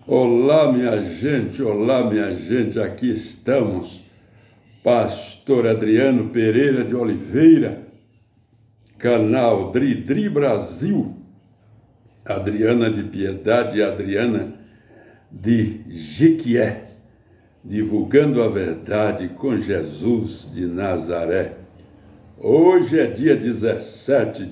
Olá minha gente, aqui estamos, Pastor Adriano Pereira de Oliveira, canal Dri Brasil, Adriana de Piedade e Adriana de Jequié, divulgando a verdade com Jesus de Nazaré. Hoje é dia 17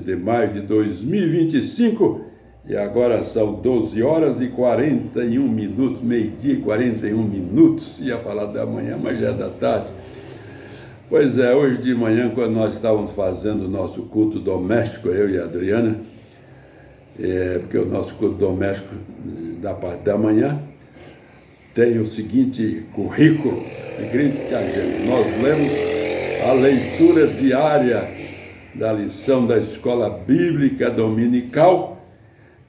de maio de 2025 e agora são 12 horas e 41 minutos, meio-dia e 41 minutos. Ia falar da manhã, mas já é da tarde. Pois é, hoje de manhã, quando nós estávamos fazendo o nosso culto doméstico, eu e a Adriana, porque o nosso culto doméstico da parte da manhã tem o seguinte currículo, seguinte agenda. Nós lemos a leitura diária da lição da Escola Bíblica Dominical.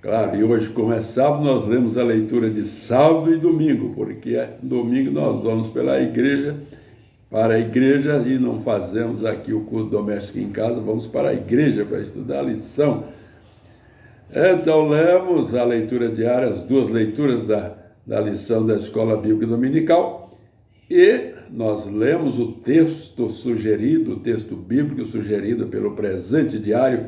Claro, e hoje, como é sábado, nós lemos a leitura de sábado e domingo, porque domingo nós vamos para a igreja e não fazemos aqui o culto doméstico em casa, vamos para a igreja para estudar a lição. Então, lemos a leitura diária, as duas leituras da lição da Escola Bíblica Dominical, e nós lemos o texto sugerido, o texto bíblico sugerido pelo presente diário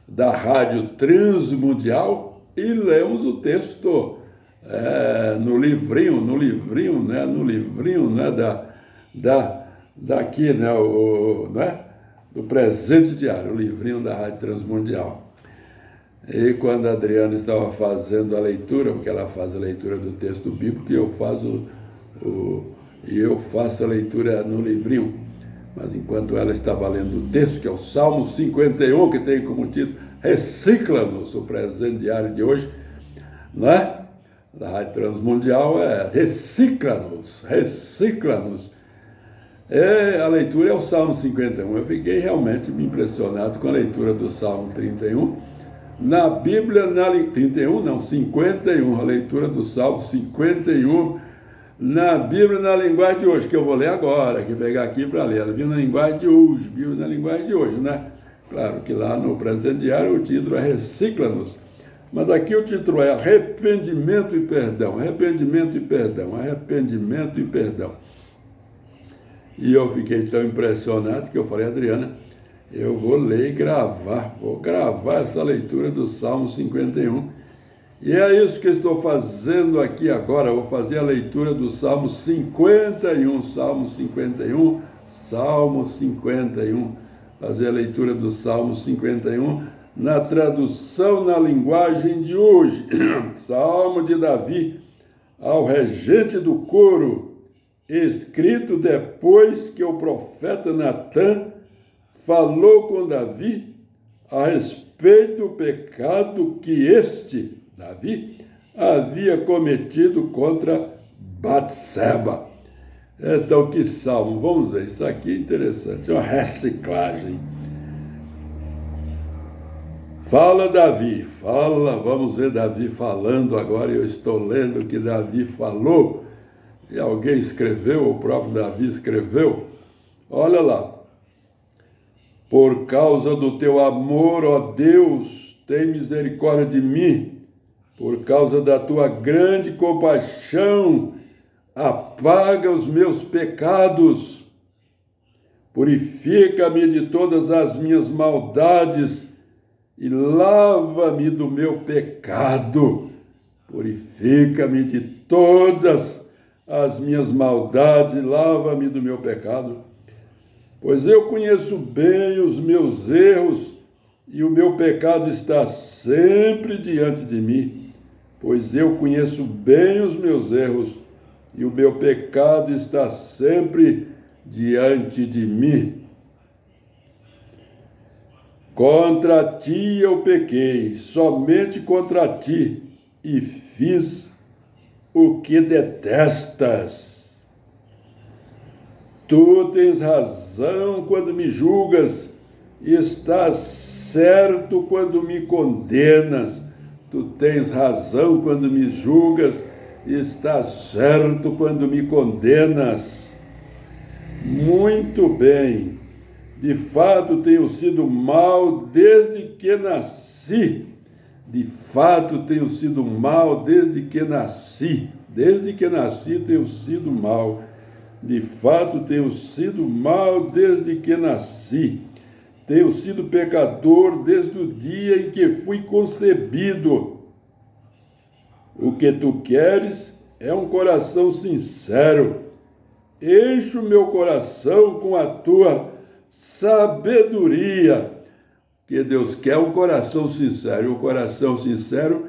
da Rádio Transmundial, e lemos o texto no livrinho, daqui, do presente diário, o livrinho da Rádio Transmundial. E quando a Adriana estava fazendo a leitura, porque ela faz a leitura do texto bíblico, e eu faço a leitura no livrinho. Mas enquanto ela estava lendo o texto, que é o Salmo 51, que tem como título Recicla-nos, o presente diário de hoje, da Rádio Transmundial, Recicla-nos. A leitura é o Salmo 51. Eu fiquei realmente impressionado com a leitura do Salmo 31. Na Bíblia, 51, a leitura do Salmo 51, na Bíblia, na linguagem de hoje, que eu vou ler agora, que pegar aqui para ler. Ela viu na linguagem de hoje, né? Claro que lá no presente diário o título é Recicla-nos, mas aqui o título é Arrependimento e Perdão. E eu fiquei tão impressionado que eu falei, Adriana, eu vou ler e vou gravar essa leitura do Salmo 51. E é isso que estou fazendo aqui agora. Eu vou fazer a leitura do Salmo 51. Fazer a leitura do Salmo 51 na tradução na linguagem de hoje. Salmo de Davi ao regente do coro, escrito depois que o profeta Natã falou com Davi a respeito do pecado que Davi, havia cometido contra Batseba. Então, que salmo? Vamos ver, isso aqui é interessante, uma reciclagem. Vamos ver Davi falando agora. Eu estou lendo o que Davi falou, e alguém escreveu, o próprio Davi escreveu. Olha lá. Por causa do teu amor, ó Deus, tem misericórdia de mim. Por causa da tua grande compaixão, apaga os meus pecados. Purifica-me de todas as minhas maldades e lava-me do meu pecado. Purifica-me de todas as minhas maldades e lava-me do meu pecado. Pois eu conheço bem os meus erros e o meu pecado está sempre diante de mim. Pois eu conheço bem os meus erros e o meu pecado está sempre diante de mim. Contra ti eu pequei, somente contra ti, e fiz o que detestas. Tu tens razão quando me julgas, e estás certo quando me condenas. Tu tens razão quando me julgas, e estás certo quando me condenas. Muito bem, de fato tenho sido mau desde que nasci. De fato tenho sido mal desde que nasci. Desde que nasci tenho sido mal. De fato tenho sido mal desde que nasci. Tenho sido pecador desde o dia em que fui concebido. O que tu queres é um coração sincero. Enche o meu coração com a tua sabedoria. Que Deus quer um coração sincero. E o coração sincero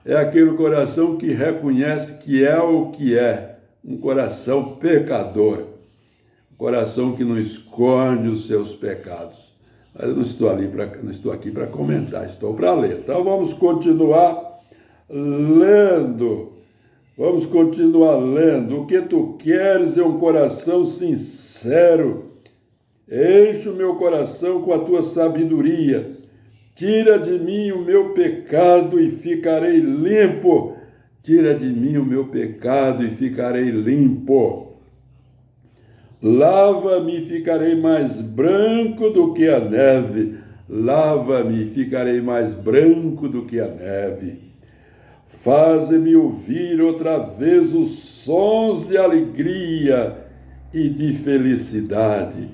é aquele coração que reconhece que é o que é. Um coração pecador. Um coração que não esconde os seus pecados. Mas eu não estou aqui para comentar, estou para ler. Então vamos continuar lendo. Vamos continuar lendo. O que tu queres é um coração sincero. Enche o meu coração com a tua sabedoria. Tira de mim o meu pecado e ficarei limpo. Tira de mim o meu pecado e ficarei limpo. Lava-me e ficarei mais branco do que a neve. Lava-me e ficarei mais branco do que a neve. Faze-me ouvir outra vez os sons de alegria e de felicidade.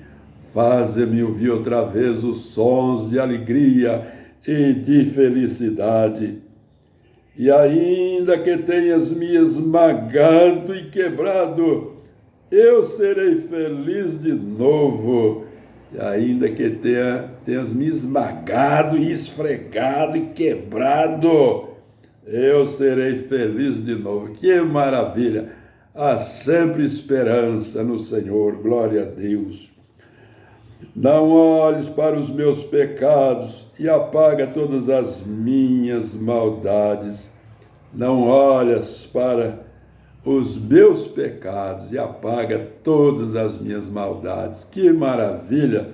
Faze-me ouvir outra vez os sons de alegria e de felicidade. E ainda que tenhas me esmagado e quebrado, eu serei feliz de novo. E ainda que tenhas me esmagado e esfregado e quebrado, eu serei feliz de novo. Que maravilha! Há sempre esperança no Senhor, glória a Deus. Não olhes para os meus pecados e apaga todas as minhas maldades. Não olhes para os meus pecados e apaga todas as minhas maldades. Que maravilha!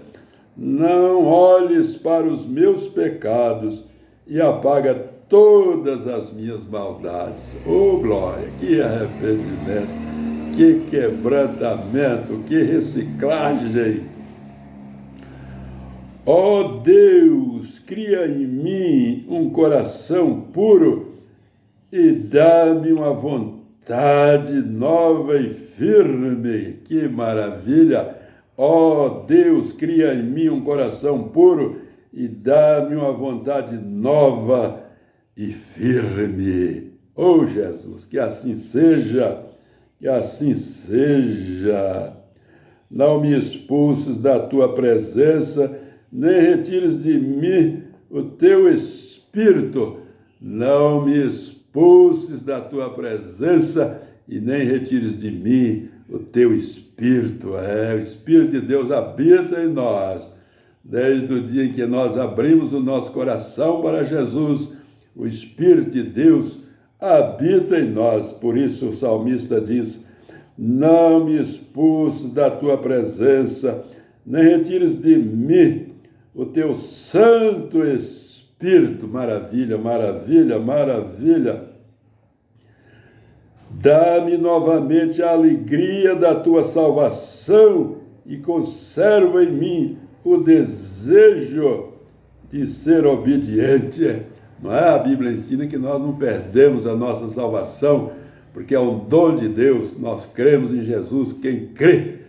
Não olhes para os meus pecados e apaga todas as minhas maldades. Oh, glória! Que arrependimento, que quebrantamento, que reciclagem. Ó Deus, cria em mim um coração puro e dá-me uma vontade nova e firme. Que maravilha! Ó Deus, cria em mim um coração puro e dá-me uma vontade nova e firme. Oh Jesus, que assim seja, que assim seja. Não me expulses da tua presença, nem retires de mim o teu Espírito. Não me expulses da tua presença e nem retires de mim o teu Espírito. O Espírito de Deus habita em nós. Desde o dia em que nós abrimos o nosso coração para Jesus, o Espírito de Deus habita em nós. Por isso o salmista diz: não me expulses da tua presença, nem retires de mim o teu Santo Espírito. Maravilha, maravilha, maravilha. Dá-me novamente a alegria da tua salvação e conserva em mim o desejo de ser obediente. Não é? A Bíblia ensina que nós não perdemos a nossa salvação, porque é um dom de Deus. Nós cremos em Jesus. Quem crê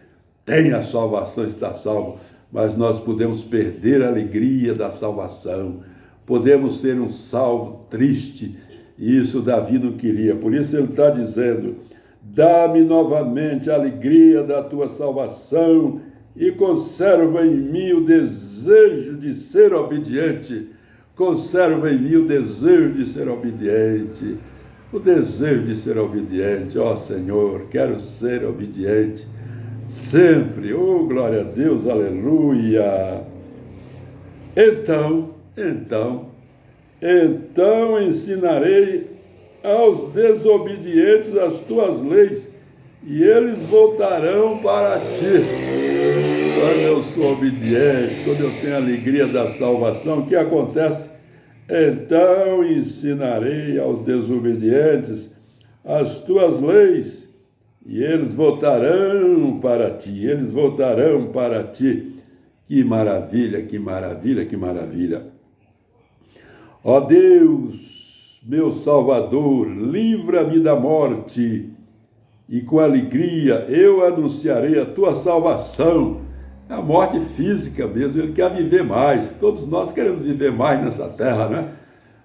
tem a salvação, está salvo. Mas nós podemos perder a alegria da salvação. Podemos ser um salvo triste. E isso Davi não queria. Por isso ele está dizendo: dá-me novamente a alegria da tua salvação e conserva em mim o desejo de ser obediente. Conserva em mim o desejo de ser obediente. O desejo de ser obediente. Ó Senhor, quero ser obediente sempre. Oh, glória a Deus, aleluia. Então ensinarei aos desobedientes as tuas leis, e eles voltarão para ti. Quando eu sou obediente, quando eu tenho a alegria da salvação, o que acontece? Então ensinarei aos desobedientes as tuas leis, e eles voltarão para ti. Eles voltarão para ti. Que maravilha, que maravilha, que maravilha. Ó Deus, meu Salvador, livra-me da morte, e com alegria eu anunciarei a tua salvação. É a morte física mesmo, ele quer viver mais. Todos nós queremos viver mais nessa terra, né?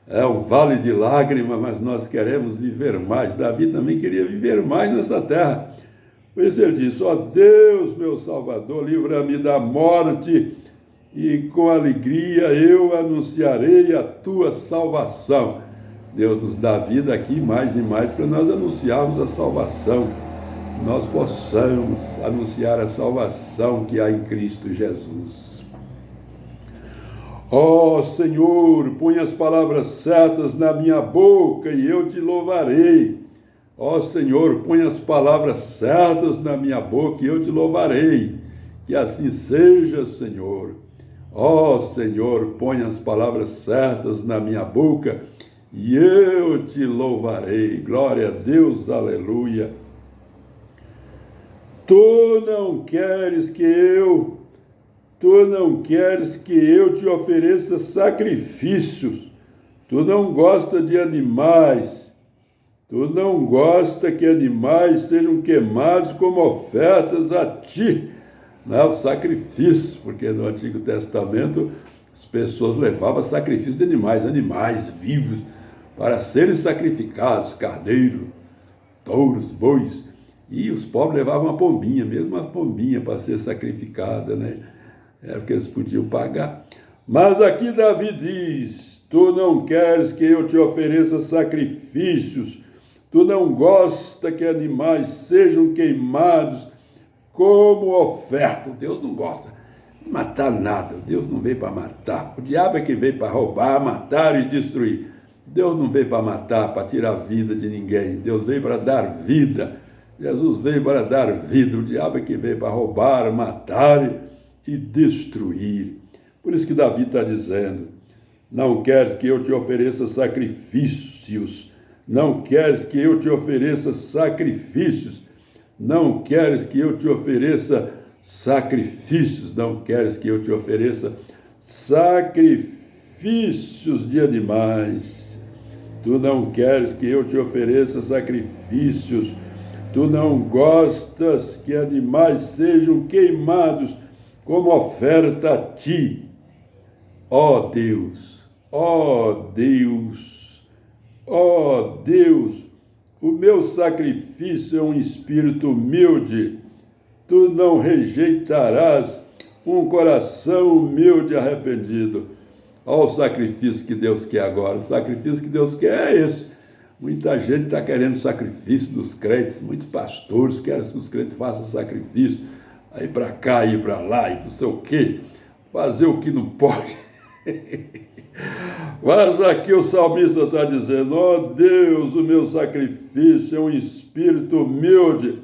É um vale de lágrimas, mas nós queremos viver mais. Davi também queria viver mais nessa terra. Por isso ele disse: ó Deus, meu Salvador, livra-me da morte, e com alegria eu anunciarei a tua salvação. Deus nos dá vida aqui mais e mais para nós anunciarmos a salvação. Nós possamos anunciar a salvação que há em Cristo Jesus. Ó Senhor, põe as palavras certas na minha boca e eu te louvarei. Ó Senhor, põe as palavras certas na minha boca e eu te louvarei. Que assim seja, Senhor. Ó Senhor, põe as palavras certas na minha boca e eu te louvarei. Glória a Deus, aleluia. Tu não queres que eu te ofereça sacrifícios. Tu não gosta de animais. Tu não gosta que animais sejam queimados como ofertas a ti. Não é o sacrifício, porque no Antigo Testamento as pessoas levavam sacrifício de animais vivos, para serem sacrificados, carneiro, touros, bois. E os pobres levavam uma pombinha, mesmo uma pombinha para ser sacrificada, né? Era o que eles podiam pagar. Mas aqui Davi diz: tu não queres que eu te ofereça sacrifícios, tu não gosta que animais sejam queimados como oferta. Deus não gosta de matar nada, Deus não veio para matar. O diabo é que veio para roubar, matar e destruir. Deus não veio para matar, para tirar a vida de ninguém. Deus veio para dar vida. Jesus veio para dar vida. O diabo é que veio para roubar, matar e destruir. Por isso que Davi está dizendo: não queres que eu te ofereça sacrifícios. Não queres que eu te ofereça sacrifícios. Não queres que eu te ofereça sacrifícios. Não queres que eu te ofereça sacrifícios de animais. Tu não queres que eu te ofereça sacrifícios. Tu não gostas que animais sejam queimados como oferta a ti. Ó Deus, ó Deus, ó Deus, o meu sacrifício é um espírito humilde. Tu não rejeitarás um coração humilde e arrependido. Olha o sacrifício que Deus quer agora. O sacrifício que Deus quer é esse. Muita gente está querendo sacrifício dos crentes. Muitos pastores querem que os crentes façam sacrifício. Aí para cá, ir para lá, e não sei o quê. Fazer o que não pode. Mas aqui o salmista está dizendo: ó Deus, o meu sacrifício é um espírito humilde.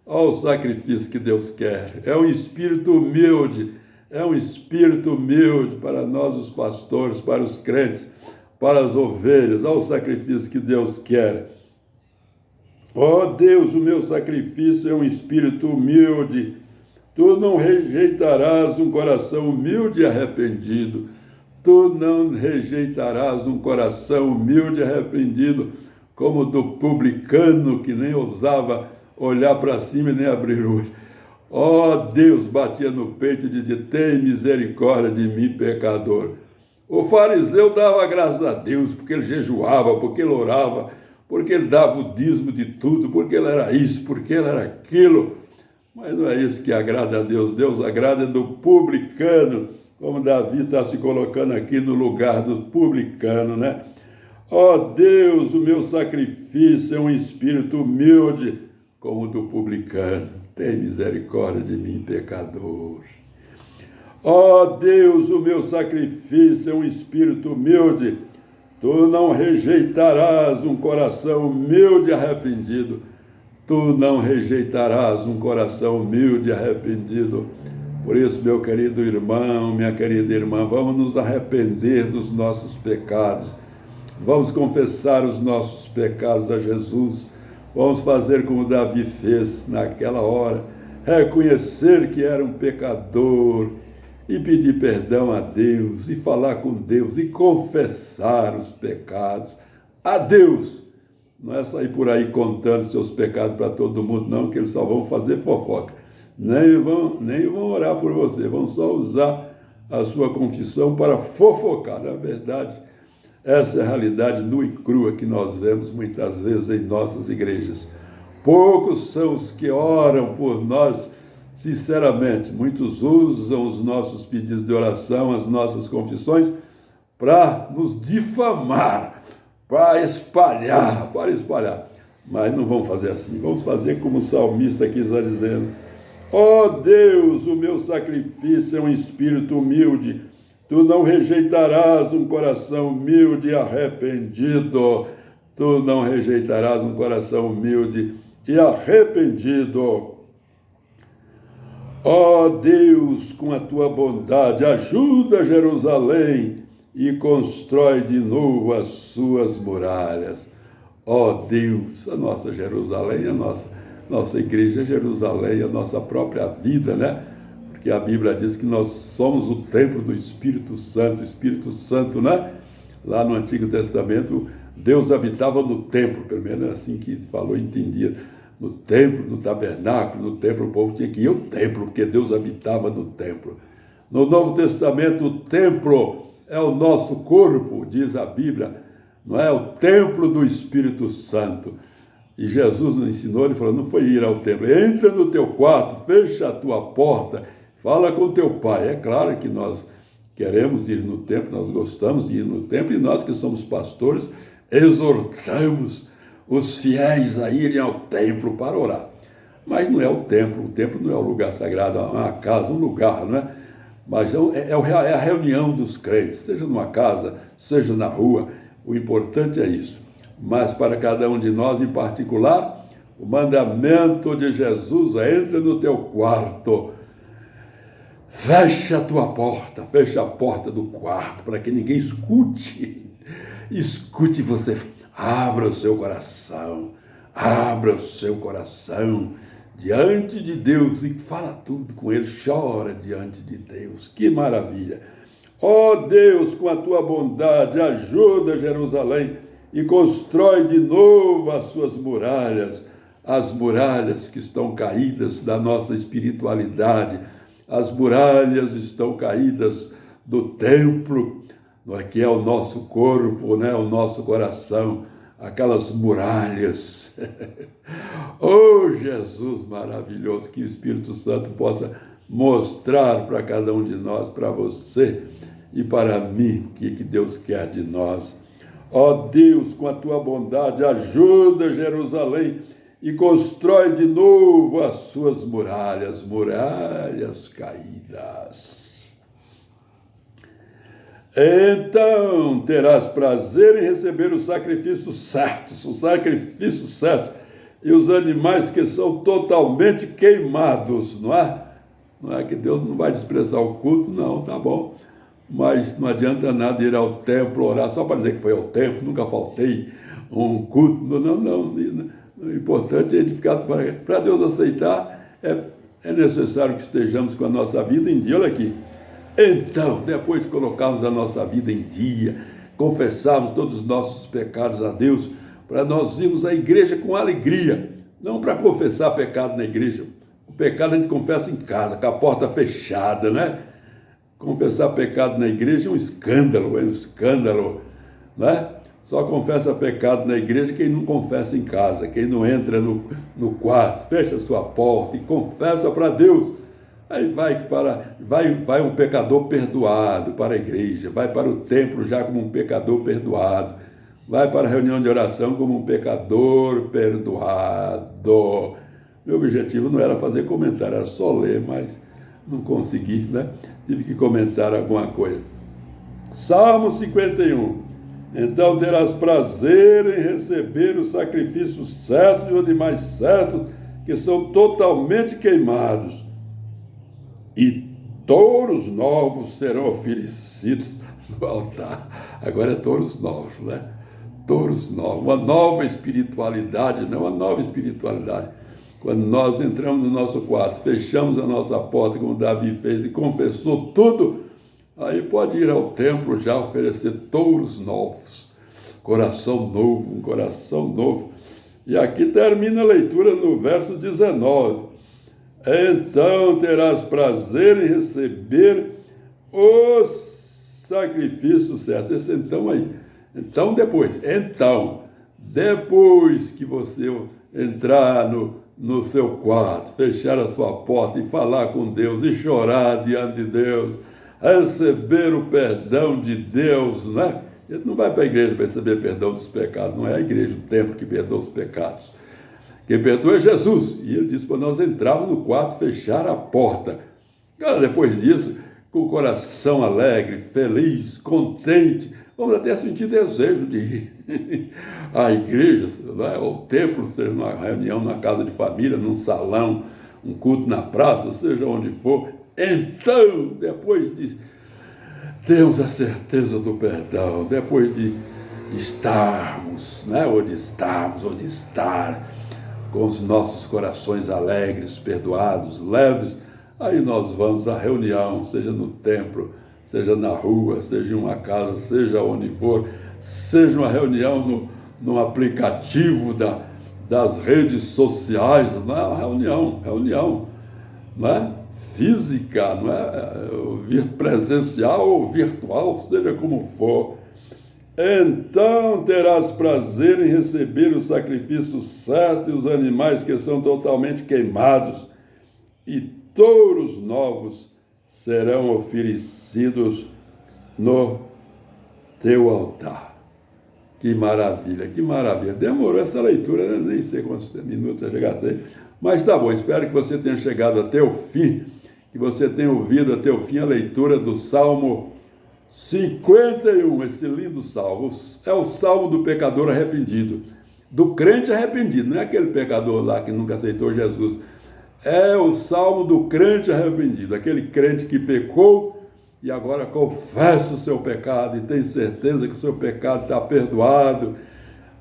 Olha o sacrifício que Deus quer. É um espírito humilde. É um espírito humilde para nós, os pastores, para os crentes, para as ovelhas. Olha o sacrifício que Deus quer. Ó Deus, o meu sacrifício é um espírito humilde. Tu não rejeitarás um coração humilde e arrependido. Tu não rejeitarás um coração humilde e arrependido, como o do publicano, que nem ousava olhar para cima e nem abrir o olho. Ó Deus, batia no peito e dizia: tem misericórdia de mim, pecador. O fariseu dava graças a Deus, porque ele jejuava, porque ele orava, porque ele dava o dízimo de tudo, porque ele era isso, porque ele era aquilo. Mas não é isso que agrada a Deus. Deus agrada do publicano, como Davi está se colocando aqui no lugar do publicano, né? Ó Deus, o meu sacrifício é um espírito humilde, como o do publicano. Tem misericórdia de mim, pecador. Ó Deus, o meu sacrifício é um espírito humilde. Tu não rejeitarás um coração humilde e arrependido. Tu não rejeitarás um coração humilde e arrependido. Por isso, meu querido irmão, minha querida irmã, vamos nos arrepender dos nossos pecados. Vamos confessar os nossos pecados a Jesus. Vamos fazer como Davi fez naquela hora. Reconhecer que era um pecador e pedir perdão a Deus, e falar com Deus, e confessar os pecados a Deus. Não é sair por aí contando seus pecados para todo mundo, não, que eles só vão fazer fofoca. Nem vão orar por você, vão só usar a sua confissão para fofocar. Na verdade, essa é a realidade nua e crua que nós vemos muitas vezes em nossas igrejas. Poucos são os que oram por nós sinceramente. Muitos usam os nossos pedidos de oração, as nossas confissões, para nos difamar, para espalhar. Mas não vamos fazer assim. Vamos fazer como o salmista aqui está dizendo: ó Deus, o meu sacrifício é um espírito humilde. Tu não rejeitarás um coração humilde e arrependido. Tu não rejeitarás um coração humilde e arrependido. Ó Deus, com a tua bondade, ajuda Jerusalém e constrói de novo as suas muralhas. Ó Deus, a nossa Jerusalém, a nossa igreja Jerusalém, a nossa própria vida, né? Porque a Bíblia diz que nós somos o templo do Espírito Santo, né? Lá no Antigo Testamento, Deus habitava no templo, pelo menos é assim que falou e entendia. No templo, no tabernáculo, no templo, o povo tinha que ir ao templo, porque Deus habitava no templo. No Novo Testamento, o templo é o nosso corpo, diz a Bíblia, não é? O templo do Espírito Santo. E Jesus nos ensinou, ele falou, não foi ir ao templo, entra no teu quarto, fecha a tua porta, fala com teu pai. É claro que nós queremos ir no templo, nós gostamos de ir no templo, e nós que somos pastores, exortamos os fiéis a irem ao templo para orar. Mas não é o templo não é o lugar sagrado, é uma casa, um lugar, não é? Mas é a reunião dos crentes, seja numa casa, seja na rua, o importante é isso. Mas para cada um de nós em particular, o mandamento de Jesus é: entra no teu quarto, fecha a tua porta, fecha a porta do quarto, para que ninguém escute você. Abra o seu coração diante de Deus e fala tudo com Ele, chora diante de Deus. Que maravilha! Ó Deus, com a tua bondade, ajuda Jerusalém e constrói de novo as suas muralhas, as muralhas que estão caídas da nossa espiritualidade, as muralhas estão caídas do templo, que é o nosso corpo, né? O nosso coração, aquelas muralhas. Oh, Jesus maravilhoso, que o Espírito Santo possa mostrar para cada um de nós, para você e para mim, o que Deus quer de nós. Ó Deus, com a tua bondade, ajuda Jerusalém e constrói de novo as suas muralhas caídas. Então terás prazer em receber os sacrifícios certos, e os animais que são totalmente queimados, não é? Não é que Deus não vai desprezar o culto, não, tá bom. Mas não adianta nada ir ao templo orar só para dizer que foi ao templo, nunca faltei um culto. Não. O importante é edificar para Deus aceitar. É necessário que estejamos com a nossa vida em dia. Olha aqui. Então, depois de colocarmos a nossa vida em dia, confessarmos todos os nossos pecados a Deus, para nós irmos à igreja com alegria, não para confessar pecado na igreja. O pecado a gente confessa em casa, com a porta fechada, né? Confessar pecado na igreja é um escândalo, né? Só confessa pecado na igreja quem não confessa em casa, quem não entra no quarto, fecha sua porta e confessa para Deus. Aí vai um pecador perdoado para a igreja, vai para o templo já como um pecador perdoado, vai para a reunião de oração como um pecador perdoado. Meu objetivo não era fazer comentário, era só ler, mas não consegui, né? Tive que comentar alguma coisa. Salmo 51. Então terás prazer em receber os sacrifícios certos e os demais certos, que são totalmente queimados. E touros novos serão oferecidos no altar. Agora é touros novos, né? Touros novos, uma nova espiritualidade, não uma nova espiritualidade. Quando nós entramos no nosso quarto, fechamos a nossa porta, como Davi fez, e confessou tudo, aí pode ir ao templo já oferecer touros novos, coração novo, um coração novo. E aqui termina a leitura no verso 19. Então terás prazer em receber o sacrifício certo. Esse então aí. Então depois que você entrar no seu quarto, fechar a sua porta e falar com Deus e chorar diante de Deus, receber o perdão de Deus, né? Ele não vai para a igreja para receber perdão dos pecados, não é a igreja, o templo que perdoa os pecados. Quem perdoa é Jesus. E ele disse para nós entrarmos no quarto, fechar a porta. Cara, depois disso, com o coração alegre, feliz, contente, vamos até sentir desejo de ir à igreja, né? Ou templo, seja numa reunião na casa de família, num salão, um culto na praça, seja onde for. Então, depois de termos a certeza do perdão, depois de estarmos, né? Ou de estar com os nossos corações alegres, perdoados, leves, aí nós vamos à reunião, seja no templo, seja na rua, seja em uma casa, seja onde for, seja uma reunião no aplicativo das redes sociais, não é uma reunião, não é física, não é presencial ou virtual, seja como for. Então terás prazer em receber o sacrifício certo e os animais que são totalmente queimados, e touros novos serão oferecidos no teu altar. Que maravilha, que maravilha. Demorou essa leitura, né? Nem sei quantos minutos eu chegasse, mas tá bom, espero que você tenha chegado até o fim, que você tenha ouvido até o fim a leitura do Salmo 51, esse lindo salmo. É o salmo do pecador arrependido, do crente arrependido, não é aquele pecador lá que nunca aceitou Jesus. É o salmo do crente arrependido, aquele crente que pecou e agora confessa o seu pecado e tem certeza que o seu pecado está perdoado.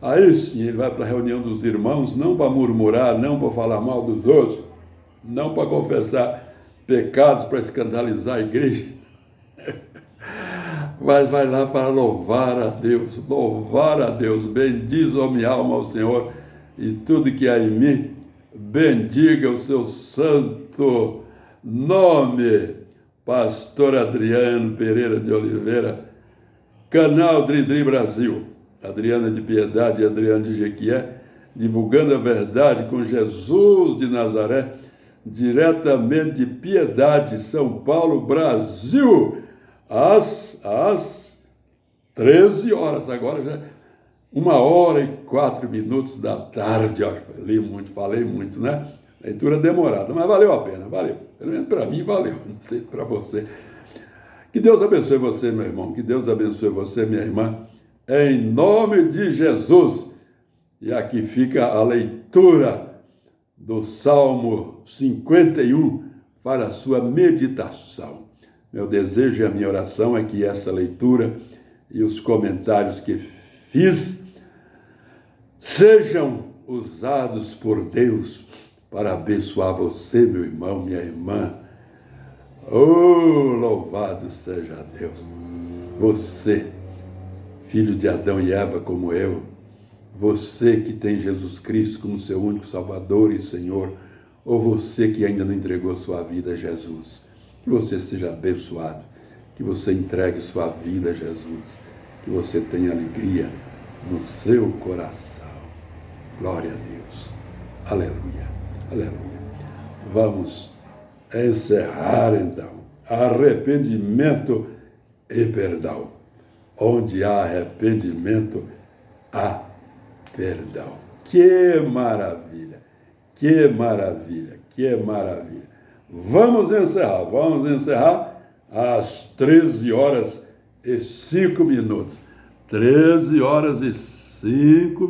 Aí sim ele vai para a reunião dos irmãos, não para murmurar, não para falar mal dos outros, não para confessar pecados, para escandalizar a igreja, mas vai lá para louvar a Deus, bendiz, ó minha alma, ao Senhor, e tudo que há em mim, bendiga o seu santo nome. Pastor Adriano Pereira de Oliveira, canal Dri Brasil, Adriana de Piedade e Adriano de Jequié, divulgando a verdade com Jesus de Nazaré, diretamente de Piedade, São Paulo, Brasil, às 13 horas, agora já 1h04 da tarde. Ó, falei muito, né? Leitura demorada, mas valeu a pena, valeu. Pelo menos para mim valeu, não sei para você. Que Deus abençoe você, meu irmão, que Deus abençoe você, minha irmã, em nome de Jesus. E aqui fica a leitura do Salmo 51 para a sua meditação. Meu desejo e a minha oração é que essa leitura e os comentários que fiz sejam usados por Deus para abençoar você, meu irmão, minha irmã. Oh, louvado seja Deus! Você, filho de Adão e Eva como eu, você que tem Jesus Cristo como seu único Salvador e Senhor, ou você que ainda não entregou sua vida a Jesus, que você seja abençoado, que você entregue sua vida a Jesus, que você tenha alegria no seu coração. Glória a Deus. Aleluia. Aleluia. Vamos encerrar então. Arrependimento e perdão. Onde há arrependimento, há perdão. Que maravilha! Que maravilha! Que maravilha! Vamos encerrar às 13h05. 13h05.